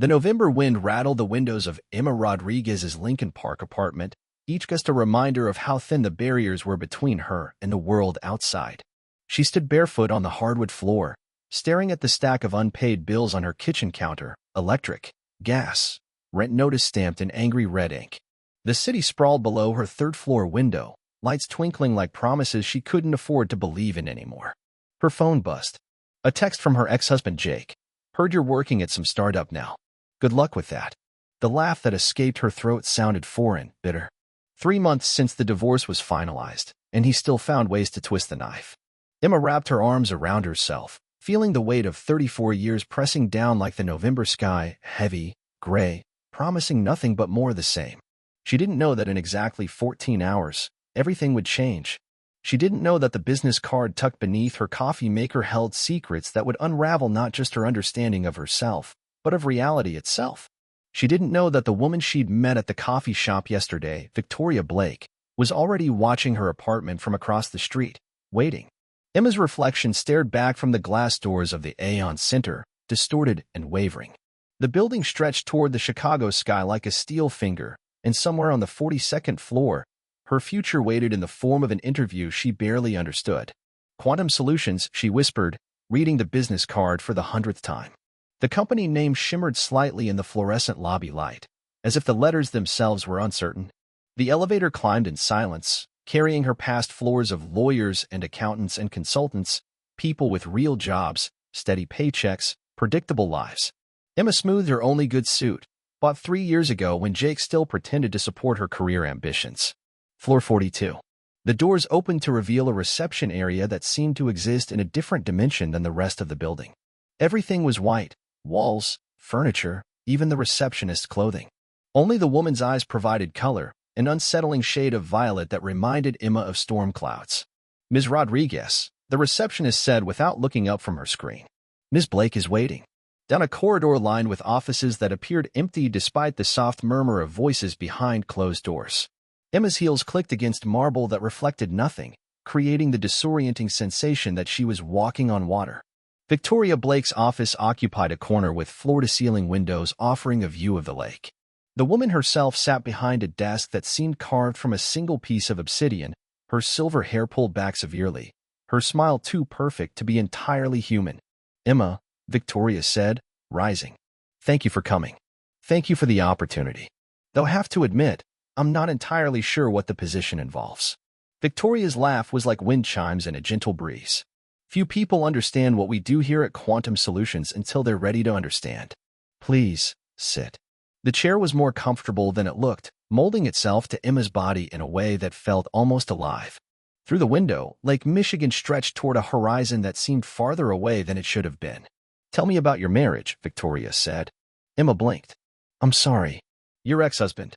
The November wind rattled the windows of Emma Rodriguez's Lincoln Park apartment, each just a reminder of how thin the barriers were between her and the world outside. She stood barefoot on the hardwood floor, staring at the stack of unpaid bills on her kitchen counter, electric, gas, rent notice stamped in angry red ink. The city sprawled below her third-floor window, lights twinkling like promises she couldn't afford to believe in anymore. Her phone buzzed. A text from her ex-husband Jake. "Heard you're working at some startup now. Good luck with that." The laugh that escaped her throat sounded foreign, bitter. 3 months since the divorce was finalized, and he still found ways to twist the knife. Emma wrapped her arms around herself, feeling the weight of 34 years pressing down like the November sky, heavy, gray, promising nothing but more the same. She didn't know that in exactly 14 hours, everything would change. She didn't know that the business card tucked beneath her coffee maker held secrets that would unravel not just her understanding of herself, but of reality itself. She didn't know that the woman she'd met at the coffee shop yesterday, Victoria Blake, was already watching her apartment from across the street, waiting. Emma's reflection stared back from the glass doors of the Aeon Center, distorted and wavering. The building stretched toward the Chicago sky like a steel finger, and somewhere on the 42nd floor, her future waited in the form of an interview she barely understood. "Quantum Solutions," she whispered, reading the business card for the 100th time. The company name shimmered slightly in the fluorescent lobby light, as if the letters themselves were uncertain. The elevator climbed in silence, carrying her past floors of lawyers and accountants and consultants, people with real jobs, steady paychecks, predictable lives. Emma smoothed her only good suit, bought 3 years ago when Jake still pretended to support her career ambitions. Floor 42. The doors opened to reveal a reception area that seemed to exist in a different dimension than the rest of the building. Everything was white, walls, furniture, even the receptionist's clothing. Only the woman's eyes provided color, an unsettling shade of violet that reminded Emma of storm clouds. "Ms. Rodriguez," the receptionist said without looking up from her screen. "Ms. Blake is waiting." Down a corridor lined with offices that appeared empty despite the soft murmur of voices behind closed doors. Emma's heels clicked against marble that reflected nothing, creating the disorienting sensation that she was walking on water. Victoria Blake's office occupied a corner with floor-to-ceiling windows offering a view of the lake. The woman herself sat behind a desk that seemed carved from a single piece of obsidian, her silver hair pulled back severely, her smile too perfect to be entirely human. "Emma," Victoria said, rising. "Thank you for coming. Thank you for the opportunity. Though I have to admit, I'm not entirely sure what the position involves." Victoria's laugh was like wind chimes in a gentle breeze. "Few people understand what we do here at Quantum Solutions until they're ready to understand. Please, sit." The chair was more comfortable than it looked, molding itself to Emma's body in a way that felt almost alive. Through the window, Lake Michigan stretched toward a horizon that seemed farther away than it should have been. "Tell me about your marriage," Victoria said. Emma blinked. "I'm sorry. Your ex-husband,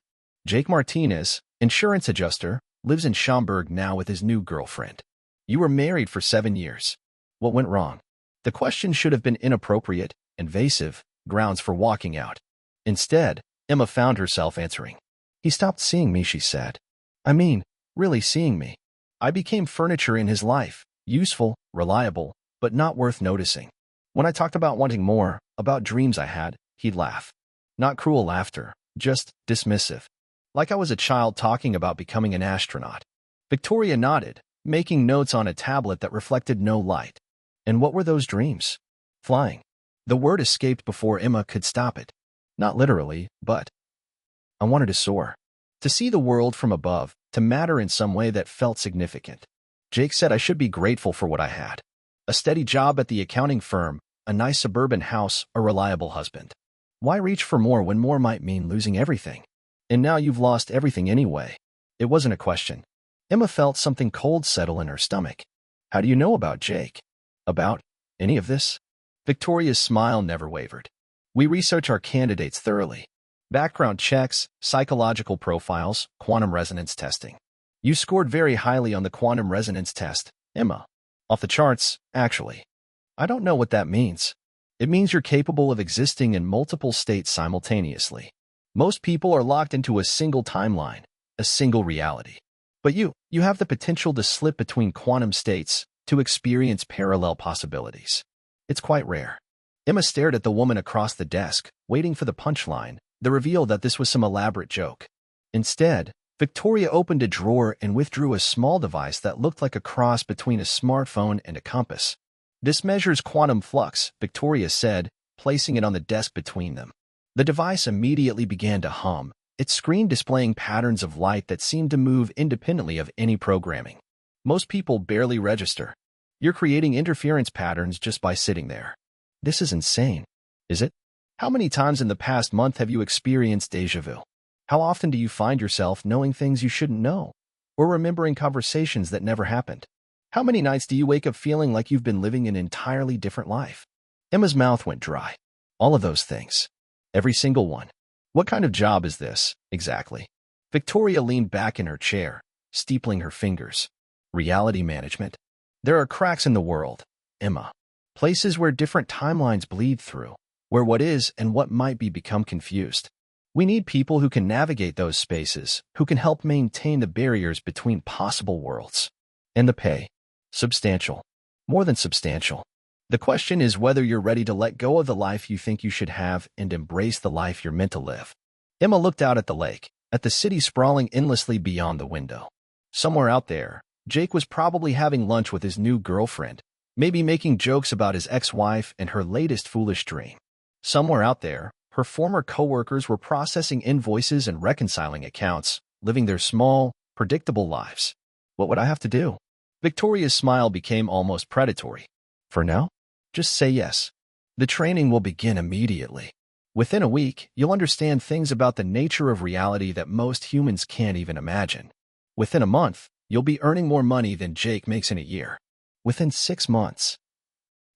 Jake Martinez, insurance adjuster, lives in Schaumburg now with his new girlfriend. You were married for 7 years. What went wrong?" The question should have been inappropriate, invasive, grounds for walking out. Instead, Emma found herself answering. "He stopped seeing me," she said. "I mean, really seeing me. I became furniture in his life, useful, reliable, but not worth noticing. When I talked about wanting more, about dreams I had, he'd laugh. Not cruel laughter, just dismissive. Like I was a child talking about becoming an astronaut." Victoria nodded, making notes on a tablet that reflected no light. "And what were those dreams?" "Flying." The word escaped before Emma could stop it. "Not literally, but I wanted to soar. To see the world from above, to matter in some way that felt significant. Jake said I should be grateful for what I had. A steady job at the accounting firm, a nice suburban house, a reliable husband. Why reach for more when more might mean losing everything? And now you've lost everything anyway." It wasn't a question. Emma felt something cold settle in her stomach. "How do you know about Jake? About any of this?" Victoria's smile never wavered. "We research our candidates thoroughly. Background checks, psychological profiles, quantum resonance testing. You scored very highly on the quantum resonance test, Emma. Off the charts, actually. I don't know what that means. It means you're capable of existing in multiple states simultaneously. Most people are locked into a single timeline, a single reality. But you have the potential to slip between quantum states, to experience parallel possibilities. It's quite rare. Emma stared at the woman across the desk, waiting for the punchline, the reveal that this was some elaborate joke. Instead, Victoria opened a drawer and withdrew a small device that looked like a cross between a smartphone and a compass. "This measures quantum flux," Victoria said, placing it on the desk between them. The device immediately began to hum, its screen displaying patterns of light that seemed to move independently of any programming. "Most people barely register. You're creating interference patterns just by sitting there. This is insane, is it? How many times in the past month have you experienced déjà vu? How often do you find yourself knowing things you shouldn't know, or remembering conversations that never happened? How many nights do you wake up feeling like you've been living an entirely different life?" Emma's mouth went dry. "All of those things. Every single one. What kind of job is this, exactly?" Victoria leaned back in her chair, steepling her fingers. "Reality management. There are cracks in the world, Emma. Places where different timelines bleed through, where what is and what might be become confused. We need people who can navigate those spaces, who can help maintain the barriers between possible worlds. And the pay? Substantial. More than substantial. The question is whether you're ready to let go of the life you think you should have and embrace the life you're meant to live." Emma looked out at the lake, at the city sprawling endlessly beyond the window. Somewhere out there, Jake was probably having lunch with his new girlfriend, maybe making jokes about his ex-wife and her latest foolish dream. Somewhere out there, her former coworkers were processing invoices and reconciling accounts, living their small, predictable lives. What would I have to do? Victoria's smile became almost predatory. "For now, just say yes. The training will begin immediately. Within a week, you'll understand things about the nature of reality that most humans can't even imagine. Within a month, you'll be earning more money than Jake makes in a year. Within 6 months."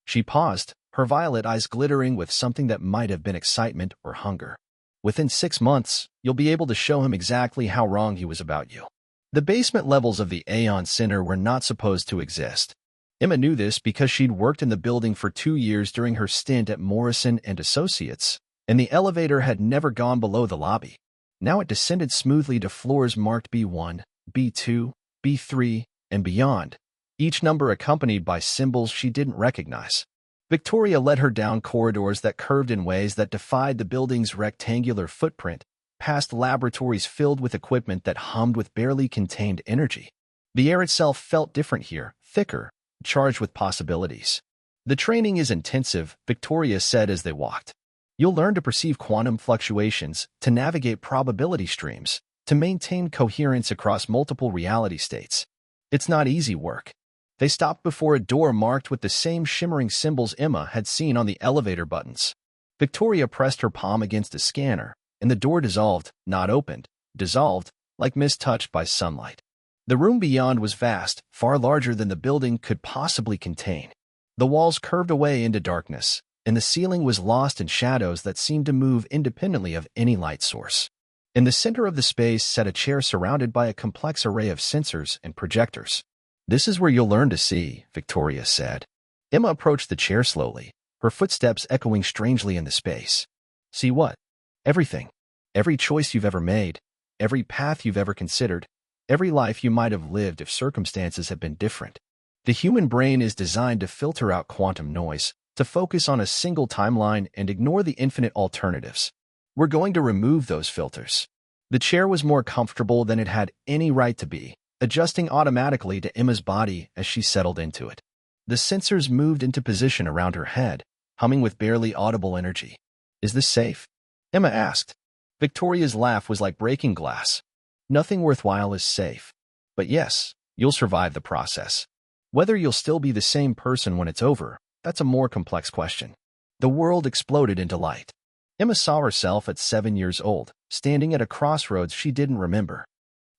She paused, her violet eyes glittering with something that might have been excitement or hunger. "Within 6 months, you'll be able to show him exactly how wrong he was about you." The basement levels of the Aeon Center were not supposed to exist. Emma knew this because she'd worked in the building for 2 years during her stint at Morrison and Associates, and the elevator had never gone below the lobby. Now it descended smoothly to floors marked B1, B2, B3, and beyond, each number accompanied by symbols she didn't recognize. Victoria led her down corridors that curved in ways that defied the building's rectangular footprint, past laboratories filled with equipment that hummed with barely contained energy. The air itself felt different here, thicker, charged with possibilities. "The training is intensive," Victoria said as they walked. "You'll learn to perceive quantum fluctuations, to navigate probability streams, to maintain coherence across multiple reality states. It's not easy work." They stopped before a door marked with the same shimmering symbols Emma had seen on the elevator buttons. Victoria pressed her palm against a scanner, and the door dissolved, not opened, dissolved, like mist touched by sunlight. The room beyond was vast, far larger than the building could possibly contain. The walls curved away into darkness, and the ceiling was lost in shadows that seemed to move independently of any light source. In the center of the space sat a chair surrounded by a complex array of sensors and projectors. "This is where you'll learn to see," Victoria said. Emma approached the chair slowly, her footsteps echoing strangely in the space. "See what? Everything. Every choice you've ever made, every path you've ever considered, every life you might have lived if circumstances had been different. The human brain is designed to filter out quantum noise, to focus on a single timeline and ignore the infinite alternatives. We're going to remove those filters." The chair was more comfortable than it had any right to be, adjusting automatically to Emma's body as she settled into it. The sensors moved into position around her head, humming with barely audible energy. "Is this safe?" Emma asked. Victoria's laugh was like breaking glass. "Nothing worthwhile is safe. But yes, you'll survive the process. Whether you'll still be the same person when it's over, that's a more complex question." The world exploded into light. Emma saw herself at 7 years old, standing at a crossroads she didn't remember.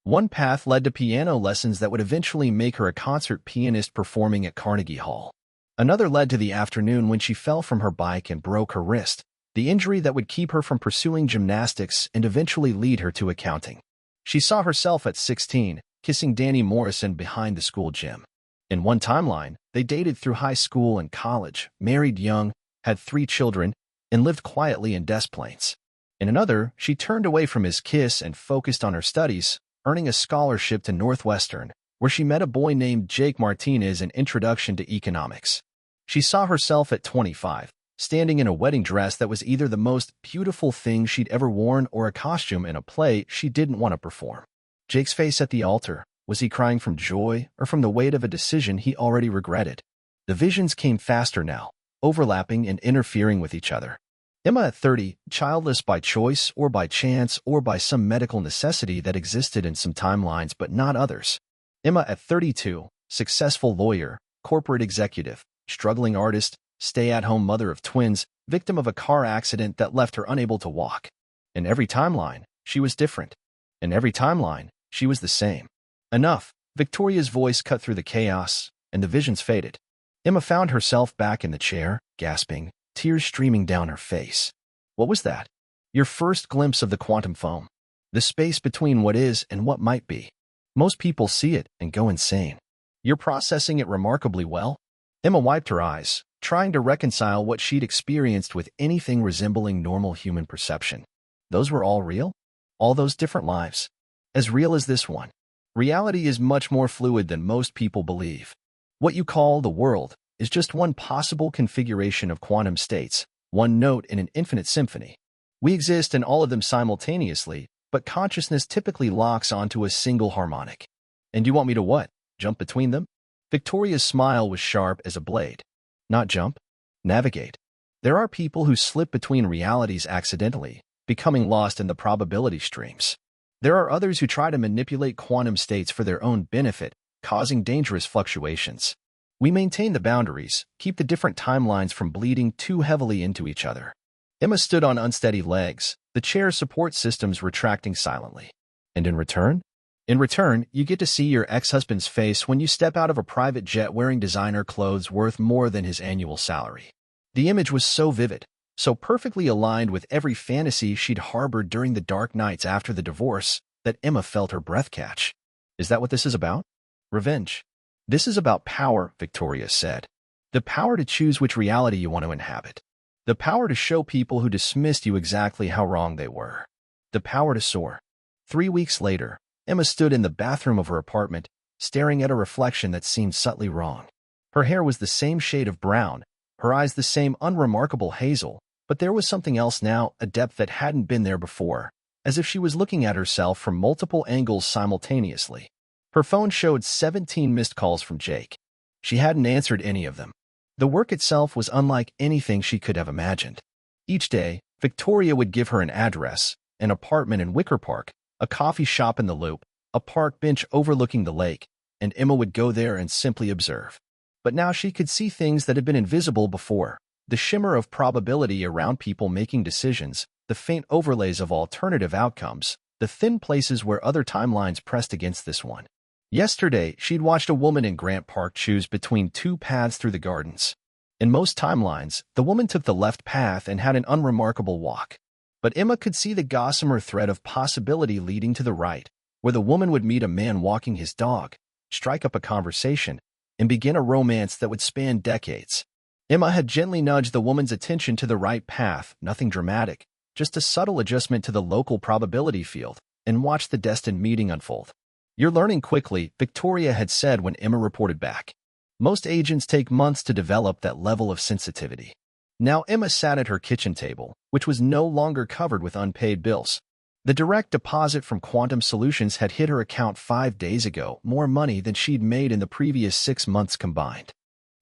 One path led to piano lessons that would eventually make her a concert pianist performing at Carnegie Hall. Another led to the afternoon when she fell from her bike and broke her wrist, the injury that would keep her from pursuing gymnastics and eventually lead her to accounting. She saw herself at 16, kissing Danny Morrison behind the school gym. In one timeline, they dated through high school and college, married young, had 3 children, and lived quietly in Des Plaines. In another, she turned away from his kiss and focused on her studies, earning a scholarship to Northwestern, where she met a boy named Jake Martinez in Introduction to Economics. She saw herself at 25, standing in a wedding dress that was either the most beautiful thing she'd ever worn or a costume in a play she didn't want to perform. Jake's face at the altar. Was he crying from joy or from the weight of a decision he already regretted? The visions came faster now, overlapping and interfering with each other. Emma at 30, childless by choice or by chance or by some medical necessity that existed in some timelines but not others. Emma at 32, successful lawyer, corporate executive, struggling artist, stay-at-home mother of twins, victim of a car accident that left her unable to walk. In every timeline, she was different. In every timeline, she was the same. Enough. Victoria's voice cut through the chaos, and the visions faded. Emma found herself back in the chair, gasping, tears streaming down her face. What was that? Your first glimpse of the quantum foam. The space between what is and what might be. Most people see it and go insane. You're processing it remarkably well. Emma wiped her eyes, trying to reconcile what she'd experienced with anything resembling normal human perception. Those were all real? All those different lives? As real as this one? Reality is much more fluid than most people believe. What you call the world is just one possible configuration of quantum states, one note in an infinite symphony. We exist in all of them simultaneously, but consciousness typically locks onto a single harmonic. And you want me to what? Jump between them? Victoria's smile was sharp as a blade. Not jump. Navigate. There are people who slip between realities accidentally, becoming lost in the probability streams. There are others who try to manipulate quantum states for their own benefit, causing dangerous fluctuations. We maintain the boundaries, keep the different timelines from bleeding too heavily into each other. Emma stood on unsteady legs, the chair's support systems retracting silently. And in return? In return, you get to see your ex-husband's face when you step out of a private jet wearing designer clothes worth more than his annual salary. The image was so vivid, so perfectly aligned with every fantasy she'd harbored during the dark nights after the divorce, that Emma felt her breath catch. Is that what this is about? Revenge. This is about power, Victoria said. The power to choose which reality you want to inhabit. The power to show people who dismissed you exactly how wrong they were. The power to soar. 3 weeks later, Emma stood in the bathroom of her apartment, staring at a reflection that seemed subtly wrong. Her hair was the same shade of brown, her eyes the same unremarkable hazel, but there was something else now, a depth that hadn't been there before, as if she was looking at herself from multiple angles simultaneously. Her phone showed 17 missed calls from Jake. She hadn't answered any of them. The work itself was unlike anything she could have imagined. Each day, Victoria would give her an address, an apartment in Wicker Park, a coffee shop in the Loop, a park bench overlooking the lake, and Emma would go there and simply observe. But now she could see things that had been invisible before. The shimmer of probability around people making decisions, the faint overlays of alternative outcomes, the thin places where other timelines pressed against this one. Yesterday, she'd watched a woman in Grant Park choose between two paths through the gardens. In most timelines, the woman took the left path and had an unremarkable walk. But Emma could see the gossamer thread of possibility leading to the right, where the woman would meet a man walking his dog, strike up a conversation, and begin a romance that would span decades. Emma had gently nudged the woman's attention to the right path, nothing dramatic, just a subtle adjustment to the local probability field, and watched the destined meeting unfold. You're learning quickly, Victoria had said when Emma reported back. Most agents take months to develop that level of sensitivity. Now Emma sat at her kitchen table, which was no longer covered with unpaid bills. The direct deposit from Quantum Solutions had hit her account 5 days ago, more money than she'd made in the previous 6 months combined.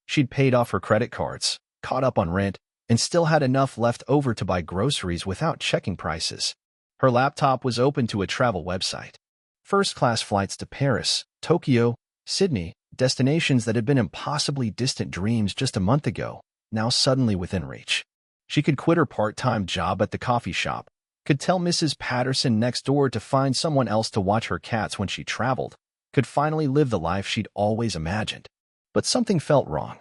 She'd paid off her credit cards, caught up on rent, and still had enough left over to buy groceries without checking prices. Her laptop was open to a travel website. First-class flights to Paris, Tokyo, Sydney, destinations that had been impossibly distant dreams just a month ago, now suddenly within reach. She could quit her part-time job at the coffee shop, could tell Mrs. Patterson next door to find someone else to watch her cats when she traveled, could finally live the life she'd always imagined. But something felt wrong.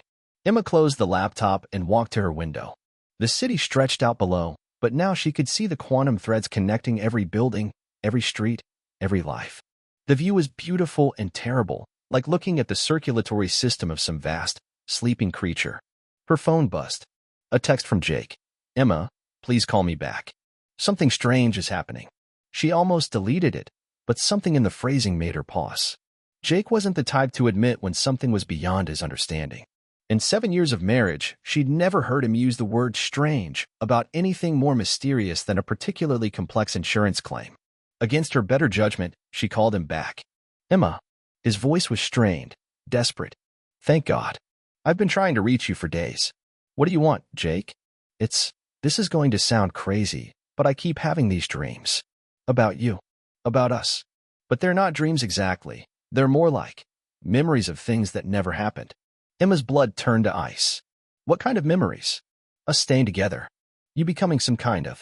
Emma closed the laptop and walked to her window. The city stretched out below, but now she could see the quantum threads connecting every building, every street, every life. The view was beautiful and terrible, like looking at the circulatory system of some vast, sleeping creature. Her phone buzzed. A text from Jake. Emma, please call me back. Something strange is happening. She almost deleted it, but something in the phrasing made her pause. Jake wasn't the type to admit when something was beyond his understanding. In 7 years of marriage, she'd never heard him use the word strange about anything more mysterious than a particularly complex insurance claim. Against her better judgment, she called him back. Emma. His voice was strained, desperate. Thank God. I've been trying to reach you for days. What do you want, Jake? This is going to sound crazy, but I keep having these dreams. About you. About us. But they're not dreams exactly. They're more like memories of things that never happened. Emma's blood turned to ice. What kind of memories? Us staying together. You becoming some kind of,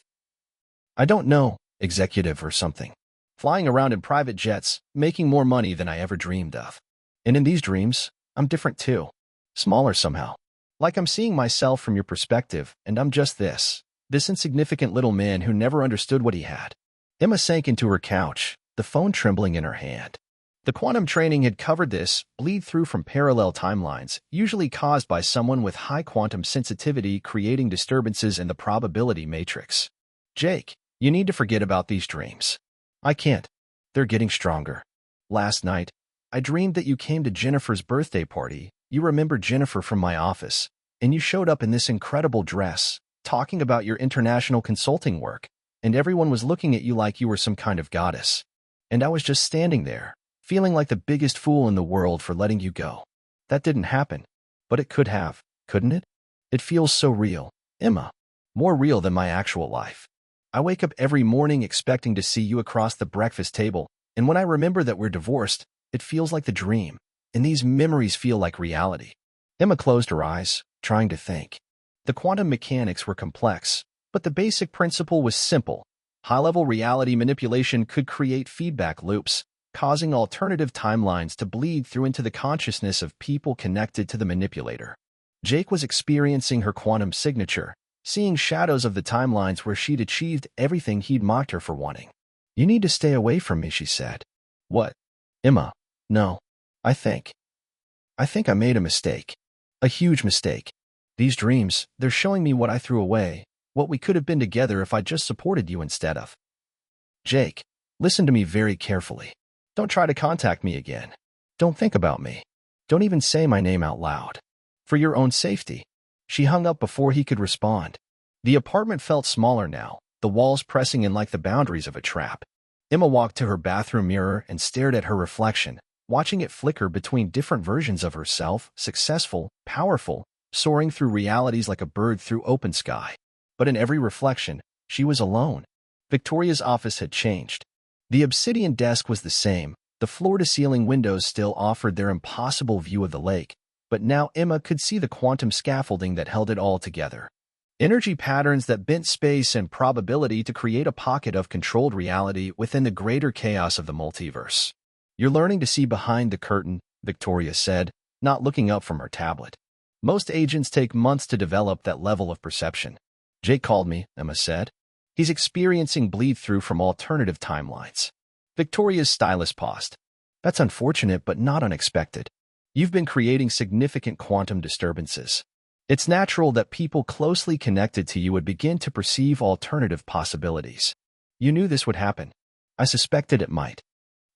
I don't know, executive or something. Flying around in private jets, making more money than I ever dreamed of. And in these dreams, I'm different too. Smaller somehow. Like I'm seeing myself from your perspective, and I'm just this insignificant little man who never understood what he had. Emma sank into her couch, the phone trembling in her hand. The quantum training had covered this bleed through from parallel timelines, usually caused by someone with high quantum sensitivity creating disturbances in the probability matrix. Jake, you need to forget about these dreams. I can't. They're getting stronger. Last night, I dreamed that you came to Jennifer's birthday party. You remember Jennifer from my office, and you showed up in this incredible dress, talking about your international consulting work, and everyone was looking at you like you were some kind of goddess. And I was just standing there, feeling like the biggest fool in the world for letting you go. That didn't happen, but it could have, couldn't it? It feels so real, Emma. More real than my actual life. I wake up every morning expecting to see you across the breakfast table, and when I remember that we're divorced, it feels like the dream, and these memories feel like reality. Emma closed her eyes, trying to think. The quantum mechanics were complex, but the basic principle was simple. High-level reality manipulation could create feedback loops, causing alternative timelines to bleed through into the consciousness of people connected to the manipulator. Jake was experiencing her quantum signature, seeing shadows of the timelines where she'd achieved everything he'd mocked her for wanting. You need to stay away from me, she said. What? Emma, no. I think I made a mistake. A huge mistake. These dreams, they're showing me what I threw away, what we could have been together if I just supported you instead of. Jake, listen to me very carefully. Don't try to contact me again. Don't think about me. Don't even say my name out loud. For your own safety. She hung up before he could respond. The apartment felt smaller now, the walls pressing in like the boundaries of a trap. Emma walked to her bathroom mirror and stared at her reflection, watching it flicker between different versions of herself, successful, powerful, soaring through realities like a bird through open sky. But in every reflection, she was alone. Victoria's office had changed. The obsidian desk was the same, the floor-to-ceiling windows still offered their impossible view of the lake, but now Emma could see the quantum scaffolding that held it all together. Energy patterns that bent space and probability to create a pocket of controlled reality within the greater chaos of the multiverse. You're learning to see behind the curtain, Victoria said, not looking up from her tablet. Most agents take months to develop that level of perception. Jake called me, Emma said. He's experiencing bleed-through from alternative timelines. Victoria's stylist paused. That's unfortunate but not unexpected. You've been creating significant quantum disturbances. It's natural that people closely connected to you would begin to perceive alternative possibilities. You knew this would happen. I suspected it might.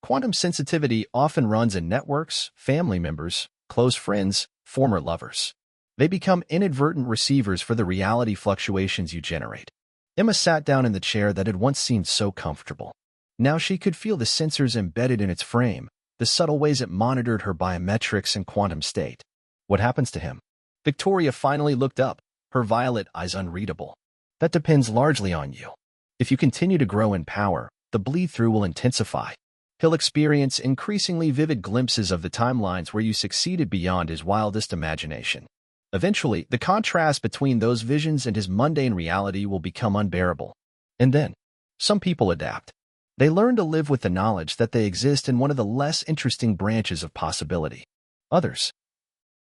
Quantum sensitivity often runs in networks, family members, close friends, former lovers. They become inadvertent receivers for the reality fluctuations you generate. Emma sat down in the chair that had once seemed so comfortable. Now she could feel the sensors embedded in its frame, the subtle ways it monitored her biometrics and quantum state. What happens to him? Victoria finally looked up, her violet eyes unreadable. That depends largely on you. If you continue to grow in power, the bleed-through will intensify. He'll experience increasingly vivid glimpses of the timelines where you succeeded beyond his wildest imagination. Eventually, the contrast between those visions and his mundane reality will become unbearable. And then, some people adapt. They learn to live with the knowledge that they exist in one of the less interesting branches of possibility. Others.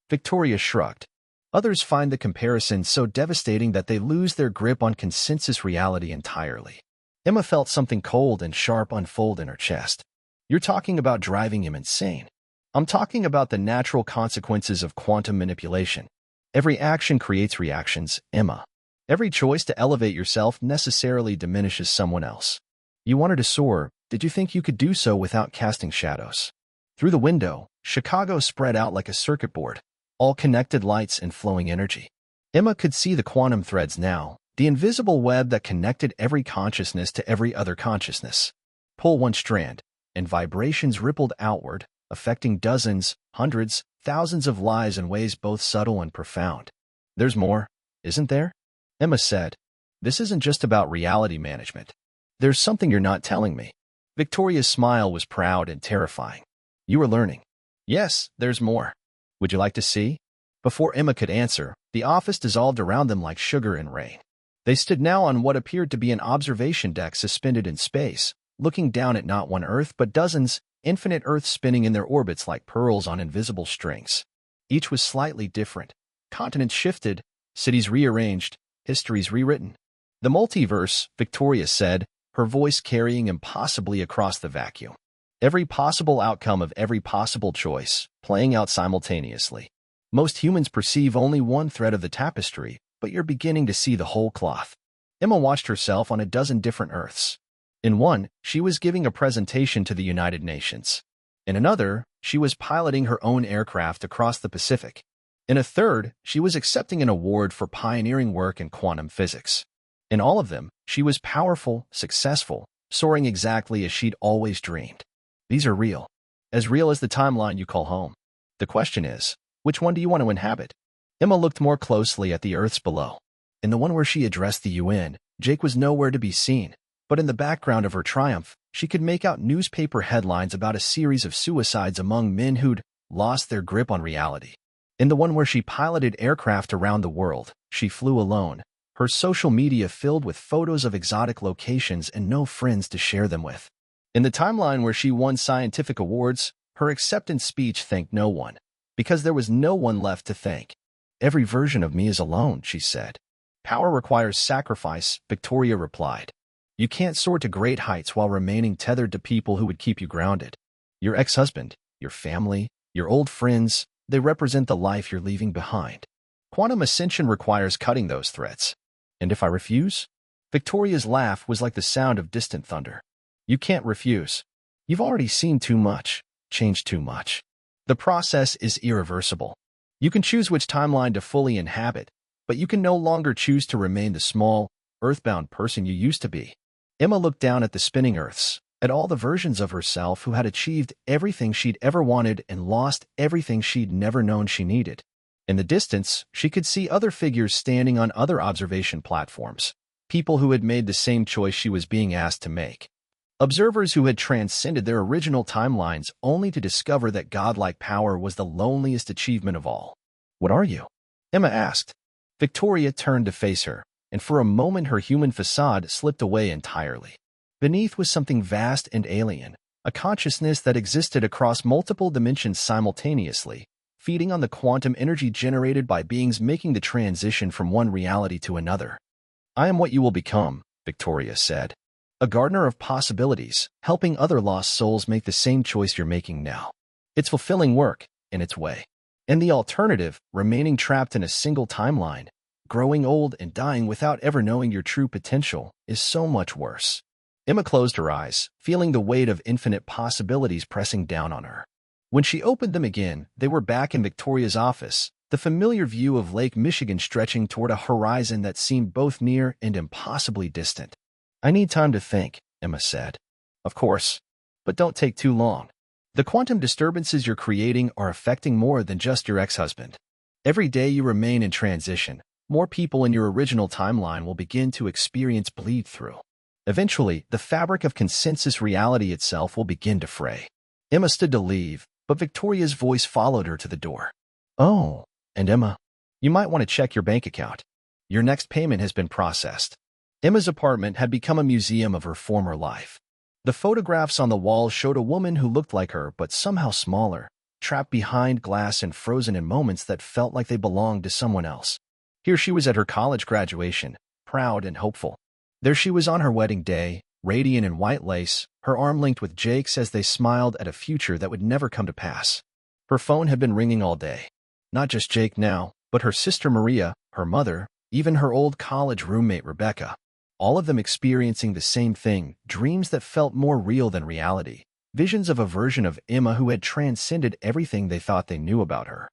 Victoria shrugged. Others find the comparison so devastating that they lose their grip on consensus reality entirely. Emma felt something cold and sharp unfold in her chest. You're talking about driving him insane. I'm talking about the natural consequences of quantum manipulation. Every action creates reactions, Emma. Every choice to elevate yourself necessarily diminishes someone else. You wanted to soar. Did you think you could do so without casting shadows? Through the window, Chicago spread out like a circuit board. all connected lights and flowing energy. Emma could see the quantum threads now, the invisible web that connected every consciousness to every other consciousness. Pull one strand, and vibrations rippled outward, affecting dozens, hundreds, thousands of lives in ways both subtle and profound. There's more, isn't there? Emma said. This isn't just about reality management. There's something you're not telling me. Victoria's smile was proud and terrifying. You were learning. Yes, there's more. Would you like to see? Before Emma could answer, the office dissolved around them like sugar in rain. They stood now on what appeared to be an observation deck suspended in space, looking down at not one Earth but dozens, infinite Earths spinning in their orbits like pearls on invisible strings. Each was slightly different. Continents shifted, cities rearranged, histories rewritten. The multiverse, Victoria said, her voice carrying impossibly across the vacuum. Every possible outcome of every possible choice, playing out simultaneously. Most humans perceive only one thread of the tapestry, but you're beginning to see the whole cloth. Emma watched herself on a dozen different Earths. In one, she was giving a presentation to the United Nations. In another, she was piloting her own aircraft across the Pacific. In a third, she was accepting an award for pioneering work in quantum physics. In all of them, she was powerful, successful, soaring exactly as she'd always dreamed. These are real. As real as the timeline you call home. The question is, which one do you want to inhabit? Emma looked more closely at the Earths below. In the one where she addressed the UN, Jake was nowhere to be seen, but in the background of her triumph, she could make out newspaper headlines about a series of suicides among men who'd lost their grip on reality. In the one where she piloted aircraft around the world, she flew alone, her social media filled with photos of exotic locations and no friends to share them with. In the timeline where she won scientific awards, her acceptance speech thanked no one, because there was no one left to thank. Every version of me is alone, she said. Power requires sacrifice, Victoria replied. You can't soar to great heights while remaining tethered to people who would keep you grounded. Your ex-husband, your family, your old friends, they represent the life you're leaving behind. Quantum ascension requires cutting those threads. And if I refuse? Victoria's laugh was like the sound of distant thunder. You can't refuse. You've already seen too much, changed too much. The process is irreversible. You can choose which timeline to fully inhabit, but you can no longer choose to remain the small, earthbound person you used to be. Emma looked down at the spinning Earths, at all the versions of herself who had achieved everything she'd ever wanted and lost everything she'd never known she needed. In the distance, she could see other figures standing on other observation platforms, people who had made the same choice she was being asked to make. Observers who had transcended their original timelines only to discover that godlike power was the loneliest achievement of all. What are you? Emma asked. Victoria turned to face her, and for a moment her human facade slipped away entirely. Beneath was something vast and alien, a consciousness that existed across multiple dimensions simultaneously, feeding on the quantum energy generated by beings making the transition from one reality to another. I am what you will become, Victoria said. A gardener of possibilities, helping other lost souls make the same choice you're making now. It's fulfilling work, in its way. And the alternative, remaining trapped in a single timeline, growing old and dying without ever knowing your true potential, is so much worse. Emma closed her eyes, feeling the weight of infinite possibilities pressing down on her. When she opened them again, they were back in Victoria's office, the familiar view of Lake Michigan stretching toward a horizon that seemed both near and impossibly distant. I need time to think, Emma said. Of course. But don't take too long. The quantum disturbances you're creating are affecting more than just your ex-husband. Every day you remain in transition, more people in your original timeline will begin to experience bleed-through. Eventually, the fabric of consensus reality itself will begin to fray. Emma stood to leave, but Victoria's voice followed her to the door. Oh, and Emma, you might want to check your bank account. Your next payment has been processed. Emma's apartment had become a museum of her former life. The photographs on the wall showed a woman who looked like her but somehow smaller, trapped behind glass and frozen in moments that felt like they belonged to someone else. Here she was at her college graduation, proud and hopeful. There she was on her wedding day, radiant in white lace, her arm linked with Jake's as they smiled at a future that would never come to pass. Her phone had been ringing all day. Not just Jake now, but her sister Maria, her mother, even her old college roommate Rebecca. All of them experiencing the same thing, dreams that felt more real than reality, visions of a version of Emma who had transcended everything they thought they knew about her.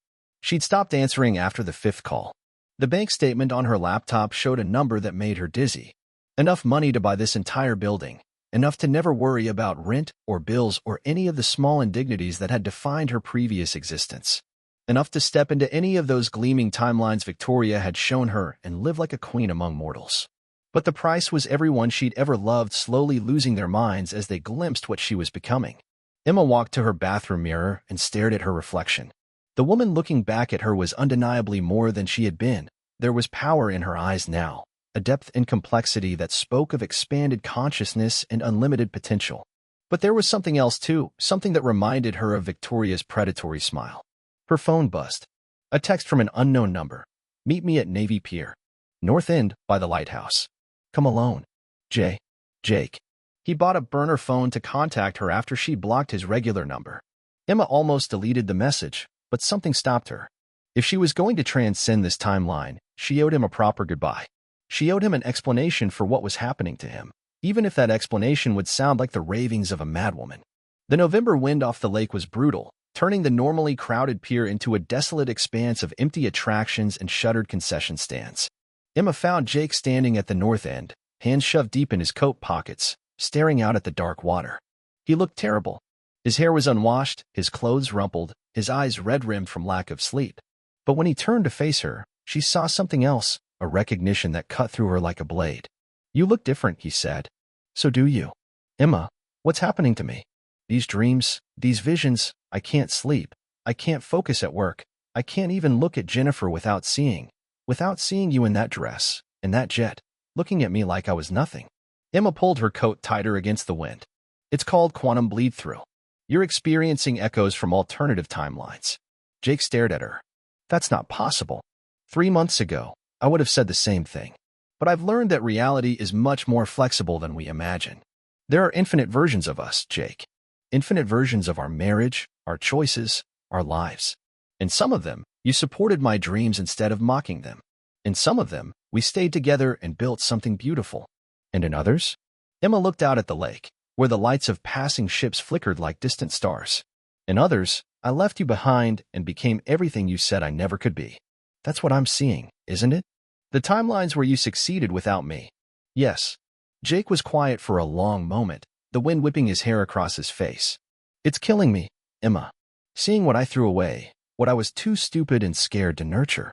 She'd stopped answering after the fifth call. The bank statement on her laptop showed a number that made her dizzy. Enough money to buy this entire building. Enough to never worry about rent or bills or any of the small indignities that had defined her previous existence. Enough to step into any of those gleaming timelines Victoria had shown her and live like a queen among mortals. But the price was everyone she'd ever loved slowly losing their minds as they glimpsed what she was becoming. Emma walked to her bathroom mirror and stared at her reflection. The woman looking back at her was undeniably more than she had been. There was power in her eyes now, a depth and complexity that spoke of expanded consciousness and unlimited potential. But there was something else too, something that reminded her of Victoria's predatory smile. Her phone buzzed. A text from an unknown number. Meet me at Navy Pier. North End by the lighthouse. Come alone. Jake. He bought a burner phone to contact her after she blocked his regular number. Emma almost deleted the message, but something stopped her. If she was going to transcend this timeline, she owed him a proper goodbye. She owed him an explanation for what was happening to him, even if that explanation would sound like the ravings of a madwoman. The November wind off the lake was brutal, turning the normally crowded pier into a desolate expanse of empty attractions and shuttered concession stands. Emma found Jake standing at the north end, hands shoved deep in his coat pockets, staring out at the dark water. He looked terrible. His hair was unwashed, his clothes rumpled, his eyes red-rimmed from lack of sleep. But when he turned to face her, she saw something else, a recognition that cut through her like a blade. You look different, he said. So do you. Emma, what's happening to me? These dreams, these visions, I can't sleep. I can't focus at work. I can't even look at Jennifer without seeing you in that dress, in that jet, looking at me like I was nothing. Emma pulled her coat tighter against the wind. It's called quantum bleed-through. You're experiencing echoes from alternative timelines. Jake stared at her. That's not possible. 3 months ago, I would have said the same thing. But I've learned that reality is much more flexible than we imagine. There are infinite versions of us, Jake. Infinite versions of our marriage, our choices, our lives. In some of them, you supported my dreams instead of mocking them. In some of them, we stayed together and built something beautiful. And in others? Emma looked out at the lake, where the lights of passing ships flickered like distant stars. In others, I left you behind and became everything you said I never could be. That's what I'm seeing, isn't it? The timelines where you succeeded without me. Yes. Jake was quiet for a long moment, the wind whipping his hair across his face. It's killing me, Emma. Seeing what I threw away, what I was too stupid and scared to nurture.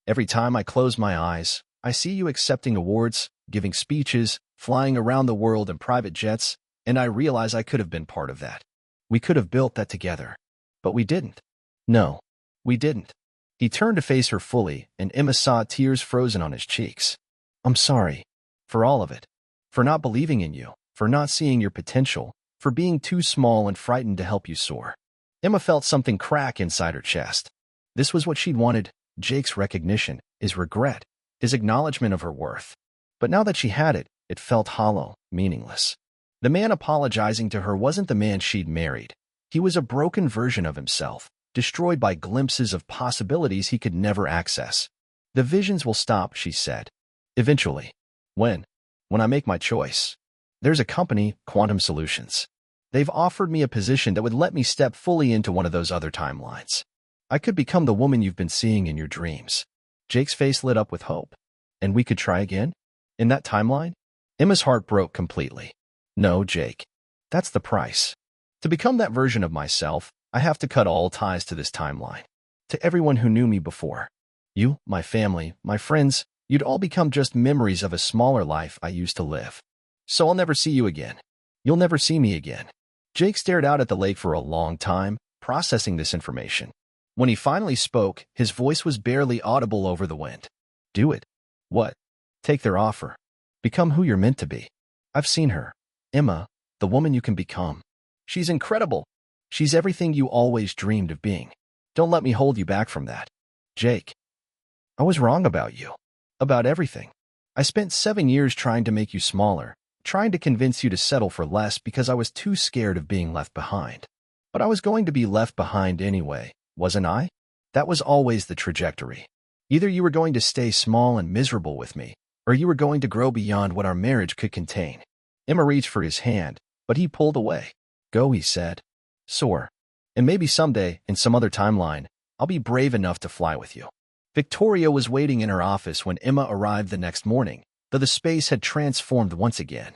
Every time I close my eyes, I see you accepting awards, giving speeches, flying around the world in private jets, and I realize I could have been part of that. We could have built that together. But we didn't. No, we didn't. He turned to face her fully, and Emma saw tears frozen on his cheeks. I'm sorry. For all of it. For not believing in you. For not seeing your potential. For being too small and frightened to help you soar. Emma felt something crack inside her chest. This was what she'd wanted, Jake's recognition, his regret, his acknowledgement of her worth. But now that she had it, it felt hollow, meaningless. The man apologizing to her wasn't the man she'd married. He was a broken version of himself, destroyed by glimpses of possibilities he could never access. The visions will stop, she said. Eventually. When? When I make my choice. There's a company, Quantum Solutions. They've offered me a position that would let me step fully into one of those other timelines. I could become the woman you've been seeing in your dreams. Jake's face lit up with hope. And we could try again? In that timeline? Emma's heart broke completely. No, Jake. That's the price. To become that version of myself, I have to cut all ties to this timeline. To everyone who knew me before. You, my family, my friends, you'd all become just memories of a smaller life I used to live. So I'll never see you again. You'll never see me again. Jake stared out at the lake for a long time, processing this information. When he finally spoke, his voice was barely audible over the wind. Do it. What? Take their offer. Become who you're meant to be. I've seen her. Emma, the woman you can become. She's incredible. She's everything you always dreamed of being. Don't let me hold you back from that. Jake. I was wrong about you. About everything. I spent 7 years trying to make you smaller, trying to convince you to settle for less because I was too scared of being left behind. But I was going to be left behind anyway, wasn't I? That was always the trajectory. Either you were going to stay small and miserable with me, or you were going to grow beyond what our marriage could contain. Emma reached for his hand, but he pulled away. Go, he said. Soar. And maybe someday, in some other timeline, I'll be brave enough to fly with you. Victoria was waiting in her office when Emma arrived the next morning, though the space had transformed once again.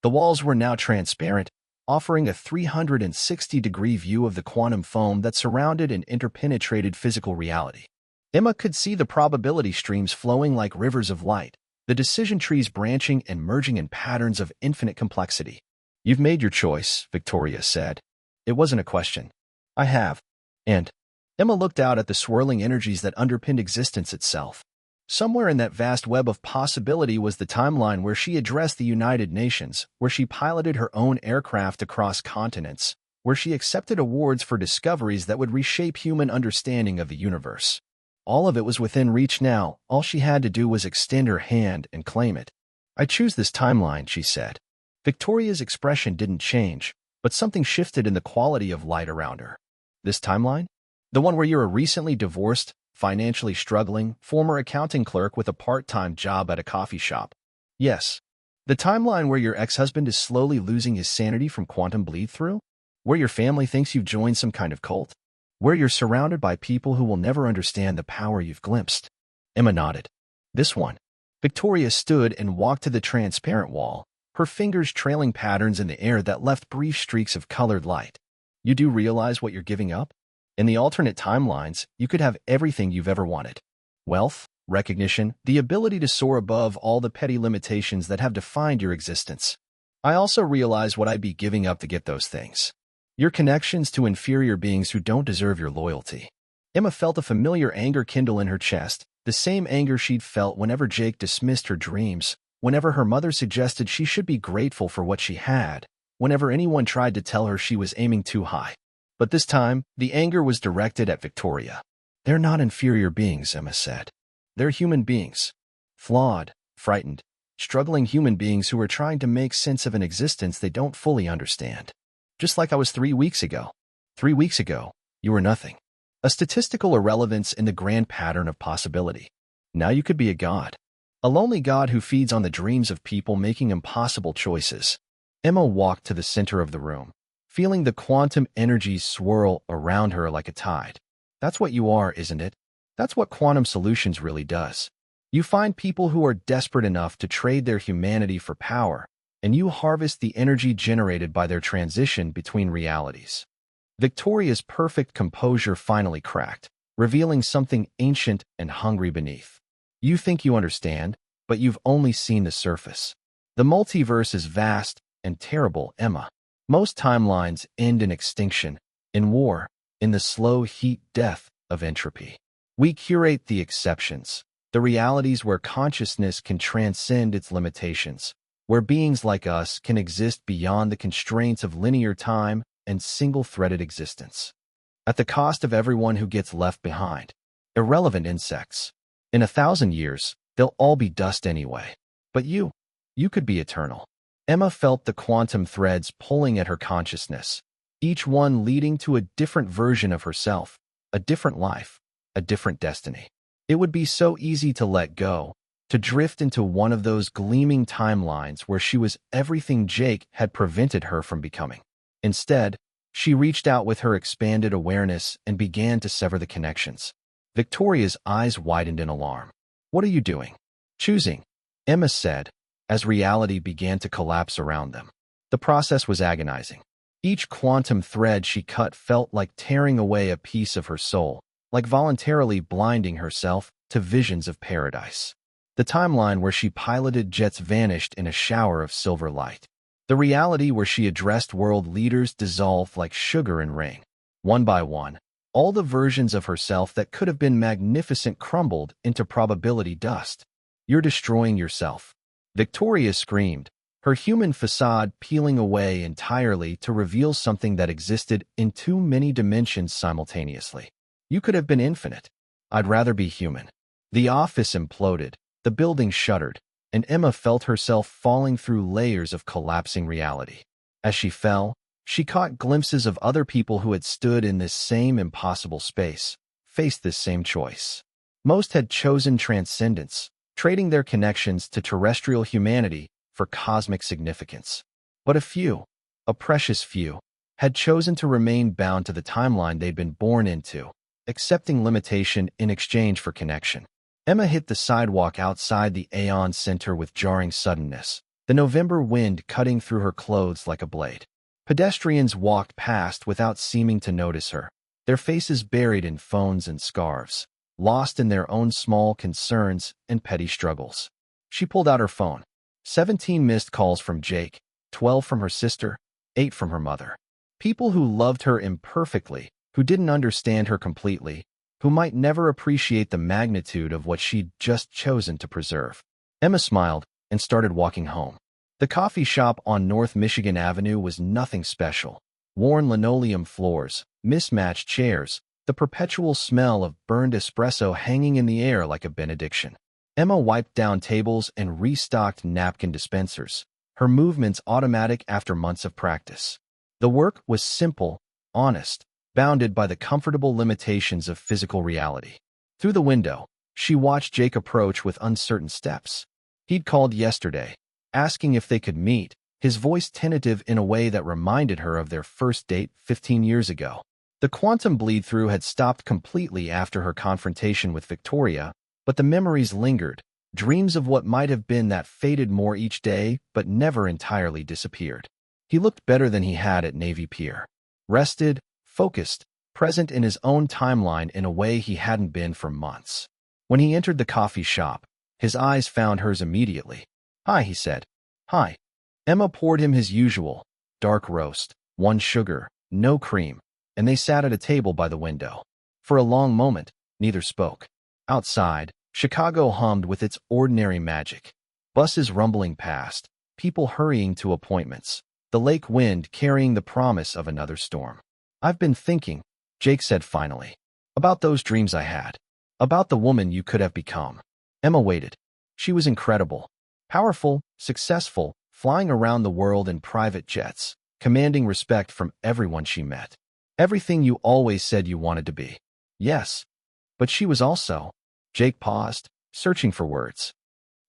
The walls were now transparent, offering a 360-degree view of the quantum foam that surrounded and interpenetrated physical reality. Emma could see the probability streams flowing like rivers of light, the decision trees branching and merging in patterns of infinite complexity. "You've made your choice," Victoria said. "It wasn't a question." "I have." And Emma looked out at the swirling energies that underpinned existence itself. Somewhere in that vast web of possibility was the timeline where she addressed the United Nations, where she piloted her own aircraft across continents, where she accepted awards for discoveries that would reshape human understanding of the universe. All of it was within reach now. All she had to do was extend her hand and claim it. "I choose this timeline," she said. Victoria's expression didn't change, but something shifted in the quality of light around her. "This timeline? The one where you're a recently divorced, financially struggling, former accounting clerk with a part-time job at a coffee shop?" "Yes." "The timeline where your ex-husband is slowly losing his sanity from quantum bleed-through? Where your family thinks you've joined some kind of cult? Where you're surrounded by people who will never understand the power you've glimpsed?" Emma nodded. "This one." Victoria stood and walked to the transparent wall, her fingers trailing patterns in the air that left brief streaks of colored light. "You do realize what you're giving up? In the alternate timelines, you could have everything you've ever wanted. Wealth, recognition, the ability to soar above all the petty limitations that have defined your existence. I also realize what I'd be giving up to get those things. Your connections to inferior beings who don't deserve your loyalty." Emma felt a familiar anger kindle in her chest, the same anger she'd felt whenever Jake dismissed her dreams, whenever her mother suggested she should be grateful for what she had, whenever anyone tried to tell her she was aiming too high. But this time, the anger was directed at Victoria. "They're not inferior beings," Emma said. "They're human beings. Flawed, frightened, struggling human beings who are trying to make sense of an existence they don't fully understand. Just like I was 3 weeks ago. 3 weeks ago, you were nothing. A statistical irrelevance in the grand pattern of possibility. Now you could be a god. A lonely god who feeds on the dreams of people making impossible choices." Emma walked to the center of the room, feeling the quantum energies swirl around her like a tide. "That's what you are, isn't it? That's what quantum solutions really does. You find people who are desperate enough to trade their humanity for power, and you harvest the energy generated by their transition between realities." Victoria's perfect composure finally cracked, revealing something ancient and hungry beneath. "You think you understand, but you've only seen the surface. The multiverse is vast and terrible, Emma. Most timelines end in extinction, in war, in the slow heat death of entropy. We curate the exceptions, the realities where consciousness can transcend its limitations, where beings like us can exist beyond the constraints of linear time and single-threaded existence. At the cost of everyone who gets left behind. Irrelevant insects. In 1,000 years, they'll all be dust anyway. But you could be eternal." Emma felt the quantum threads pulling at her consciousness, each one leading to a different version of herself, a different life, a different destiny. It would be so easy to let go, to drift into one of those gleaming timelines where she was everything Jake had prevented her from becoming. Instead, she reached out with her expanded awareness and began to sever the connections. Victoria's eyes widened in alarm. "What are you doing?" "Choosing," Emma said, as reality began to collapse around them. The process was agonizing. Each quantum thread she cut felt like tearing away a piece of her soul, like voluntarily blinding herself to visions of paradise. The timeline where she piloted jets vanished in a shower of silver light. The reality where she addressed world leaders dissolved like sugar in rain. One by one, all the versions of herself that could have been magnificent crumbled into probability dust. "You're destroying yourself," Victoria screamed, her human facade peeling away entirely to reveal something that existed in too many dimensions simultaneously. "You could have been infinite. I'd rather be human." The office imploded, the building shuddered, and Emma felt herself falling through layers of collapsing reality. As she fell, she caught glimpses of other people who had stood in this same impossible space, faced this same choice. Most had chosen transcendence, trading their connections to terrestrial humanity for cosmic significance. But a few, a precious few, had chosen to remain bound to the timeline they'd been born into, accepting limitation in exchange for connection. Emma hit the sidewalk outside the Aeon Center with jarring suddenness, the November wind cutting through her clothes like a blade. Pedestrians walked past without seeming to notice her, their faces buried in phones and scarves, lost in their own small concerns and petty struggles. She pulled out her phone. 17 missed calls from Jake, 12 from her sister, 8 from her mother. People who loved her imperfectly, who didn't understand her completely, who might never appreciate the magnitude of what she'd just chosen to preserve. Emma smiled and started walking home. The coffee shop on North Michigan Avenue was nothing special. Worn linoleum floors, mismatched chairs, the perpetual smell of burned espresso hanging in the air like a benediction. Emma wiped down tables and restocked napkin dispensers, her movements automatic after months of practice. The work was simple, honest, bounded by the comfortable limitations of physical reality. Through the window, she watched Jake approach with uncertain steps. He'd called yesterday, asking if they could meet, his voice tentative in a way that reminded her of their first date 15 years ago. The quantum bleed-through had stopped completely after her confrontation with Victoria, but the memories lingered, dreams of what might have been that faded more each day but never entirely disappeared. He looked better than he had at Navy Pier. Rested, focused, present in his own timeline in a way he hadn't been for months. When he entered the coffee shop, his eyes found hers immediately. "Hi," he said. "Hi." Emma poured him his usual, dark roast, 1 sugar, no cream, and they sat at a table by the window. For a long moment, neither spoke. Outside, Chicago hummed with its ordinary magic. Buses rumbling past, people hurrying to appointments, the lake wind carrying the promise of another storm. "I've been thinking," Jake said finally, "about those dreams I had, about the woman you could have become." Emma waited. She was incredible, powerful, successful, flying around the world in private jets, commanding respect from everyone she met. Everything you always said you wanted to be. Yes, but she was also... Jake paused, searching for words.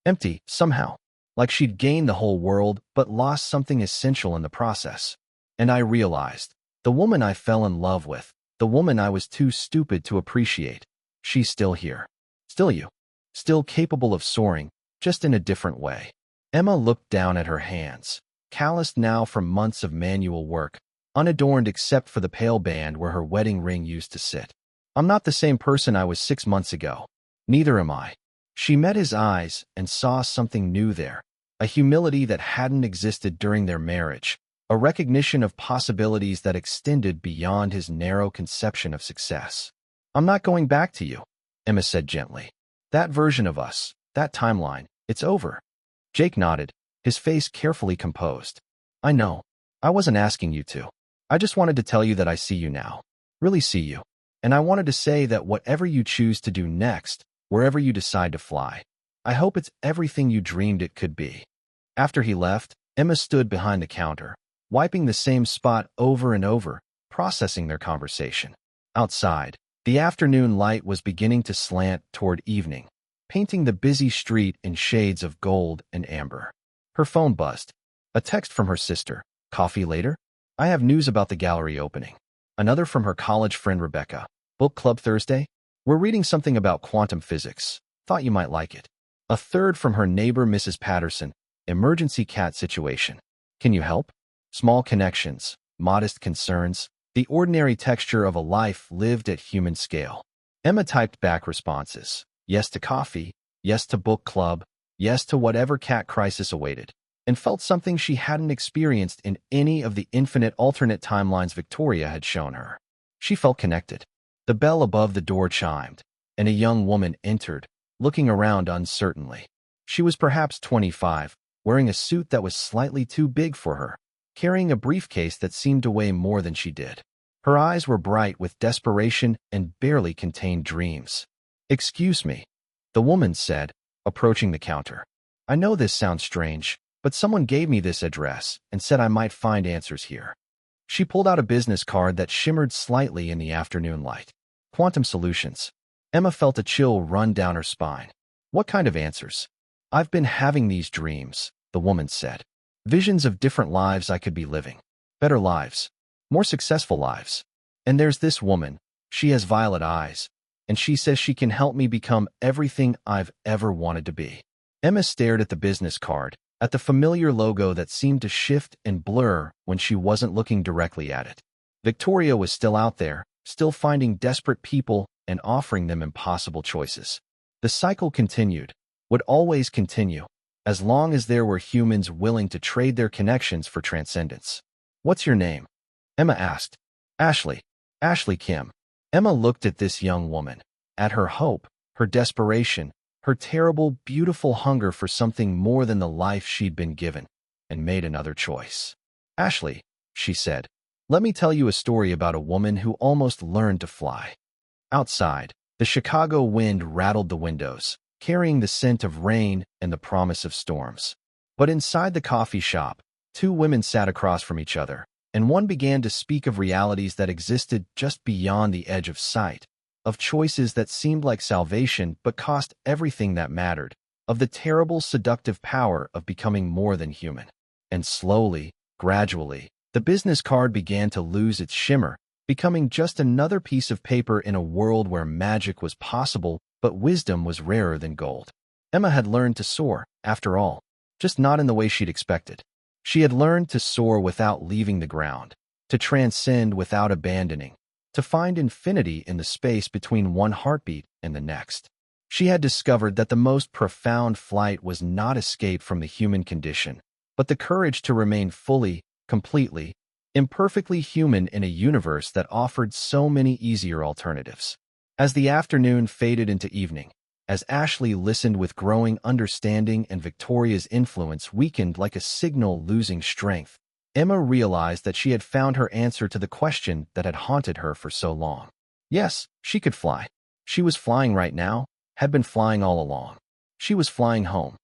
Empty, somehow. Like she'd gained the whole world, but lost something essential in the process. And I realized, the woman I fell in love with, the woman I was too stupid to appreciate, she's still here. Still you. Still capable of soaring, just in a different way. Emma looked down at her hands, calloused now from months of manual work, unadorned except for the pale band where her wedding ring used to sit. "I'm not the same person I was 6 months ago. Neither am I." She met his eyes and saw something new there, a humility that hadn't existed during their marriage, a recognition of possibilities that extended beyond his narrow conception of success. "I'm not going back to you," Emma said gently. "That version of us, that timeline, it's over." Jake nodded, his face carefully composed. "I know. I wasn't asking you to. I just wanted to tell you that I see you now. Really see you. And I wanted to say that whatever you choose to do next, wherever you decide to fly, I hope it's everything you dreamed it could be." After he left, Emma stood behind the counter, wiping the same spot over and over, processing their conversation. Outside, the afternoon light was beginning to slant toward evening, painting the busy street in shades of gold and amber. Her phone buzzed. A text from her sister. "Coffee later? I have news about the gallery opening." Another from her college friend Rebecca. "Book club Thursday? We're reading something about quantum physics. Thought you might like it." A third from her neighbor Mrs. Patterson. "Emergency cat situation. Can you help?" Small connections, modest concerns, the ordinary texture of a life lived at human scale. Emma typed back responses. Yes to coffee, yes to book club, yes to whatever cat crisis awaited, and felt something she hadn't experienced in any of the infinite alternate timelines Victoria had shown her. She felt connected. The bell above the door chimed, and a young woman entered, looking around uncertainly. She was perhaps 25, wearing a suit that was slightly too big for her, carrying a briefcase that seemed to weigh more than she did. Her eyes were bright with desperation and barely contained dreams. "Excuse me," the woman said, approaching the counter. "I know this sounds strange, but someone gave me this address and said I might find answers here." She pulled out a business card that shimmered slightly in the afternoon light. "Quantum Solutions." Emma felt a chill run down her spine. "What kind of answers?" "I've been having these dreams," the woman said. "Visions of different lives I could be living. Better lives. More successful lives. And there's this woman," She has violet eyes, and she says she can help me become everything I've ever wanted to be. Emma stared at the business card, at the familiar logo that seemed to shift and blur when she wasn't looking directly at it. Victoria was still out there, still finding desperate people and offering them impossible choices. The cycle continued, would always continue, as long as there were humans willing to trade their connections for transcendence. "What's your name?" Emma asked. "Ashley. Ashley Kim." Emma looked at this young woman, at her hope, her desperation, her terrible, beautiful hunger for something more than the life she'd been given, and made another choice. "Ashley," she said, "let me tell you a story about a woman who almost learned to fly." Outside, the Chicago wind rattled the windows, carrying the scent of rain and the promise of storms. But inside the coffee shop, two women sat across from each other, and one began to speak of realities that existed just beyond the edge of sight, of choices that seemed like salvation but cost everything that mattered, of the terrible seductive power of becoming more than human. And slowly, gradually, the business card began to lose its shimmer, becoming just another piece of paper in a world where magic was possible but wisdom was rarer than gold. Emma had learned to soar, after all, just not in the way she'd expected. She had learned to soar without leaving the ground, to transcend without abandoning, to find infinity in the space between one heartbeat and the next. She had discovered that the most profound flight was not escape from the human condition, but the courage to remain fully, completely, imperfectly human in a universe that offered so many easier alternatives. As the afternoon faded into evening, as Ashley listened with growing understanding and Victoria's influence weakened like a signal losing strength, Emma realized that she had found her answer to the question that had haunted her for so long. Yes, she could fly. She was flying right now, had been flying all along. She was flying home.